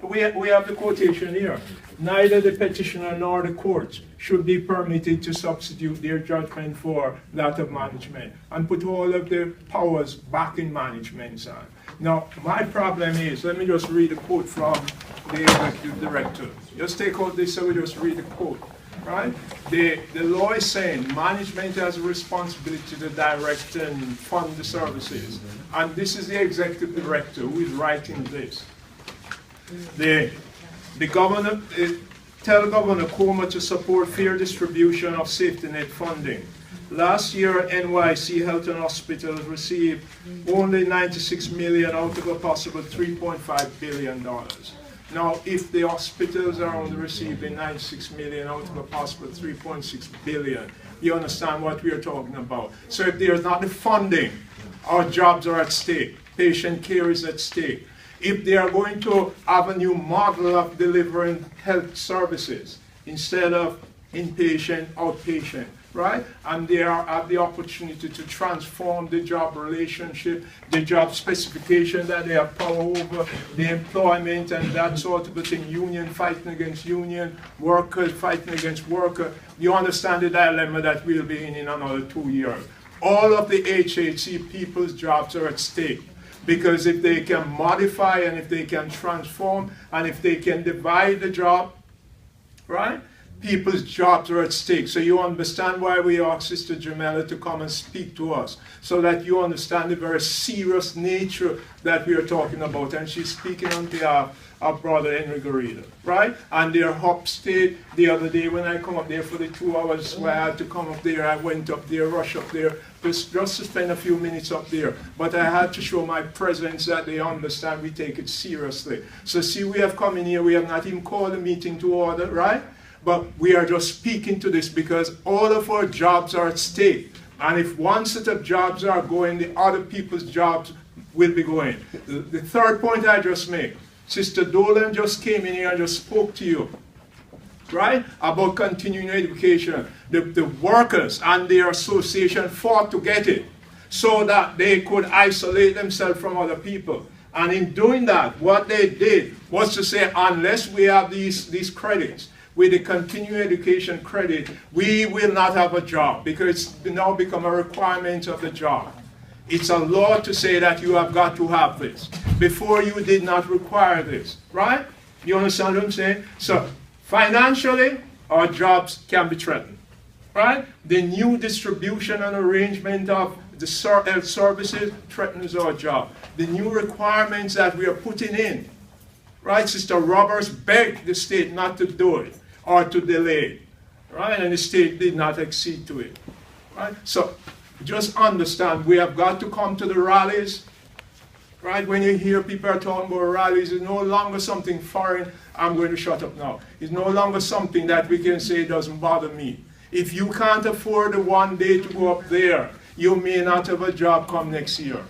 We have the quotation here. Neither the petitioner nor the courts should be permitted to substitute their judgment for that of management and put all of the powers back in management's hand. Now, my problem is, let me just read a quote from the executive director. Just take out this so we just read the quote, right? The law is saying management has a responsibility to direct and fund the services. And this is the executive director who is writing this. The governor tell Governor Comer to support fair distribution of safety net funding. Last year, NYC Health and Hospitals received only $96 million out of a possible $3.5 billion. Now, if the hospitals are only receiving $96 million out of a possible $3.6 billion, you understand what we are talking about. So if there's not the funding, our jobs are at stake. Patient care is at stake. If they are going to have a new model of delivering health services instead of inpatient, outpatient, right? And they have the opportunity to transform the job relationship, the job specification that they have power over, the employment and that sort of a thing, union fighting against union, workers fighting against worker. You understand the dilemma that we'll be in another 2 years. All of the HHC people's jobs are at stake. Because if they can modify and if they can transform and if they can divide the job, right? People's jobs are at stake. So you understand why we asked Sister Jamela to come and speak to us, so that you understand the very serious nature that we are talking about. And she's speaking on behalf of Brother Henry Garrido, right? And they're upstate. The other day when I come up there for the 2 hours where I had to come up there, I went up there, rushed up there, just to spend a few minutes up there. But I had to show my presence that they understand we take it seriously. So see, we have come in here, we have not even called a meeting to order, right? But we are just speaking to this because all of our jobs are at stake. And if one set of jobs are going, the other people's jobs will be going. The third point I just made, Sister Dolan just came in here and just spoke to you, right, about continuing education. The workers and their association fought to get it so that they could isolate themselves from other people. And in doing that, what they did was to say, unless we have these credits, with the continuing education credit, we will not have a job, because it's now become a requirement of the job. It's a law to say that you have got to have this. Before, you did not require this, right? You understand what I'm saying? So financially, our jobs can be threatened, right? The new distribution and arrangement of the health services threatens our job. The new requirements that we are putting in, right? Sister Roberts begged the state not to do it or to delay it, right? And the state did not accede to it, right? So just understand, we have got to come to the rallies, right? When you hear people are talking about rallies, it's no longer something foreign. I'm going to shut up now. It's no longer something that we can say doesn't bother me. If you can't afford the 1 day to go up there, you may not have a job come next year.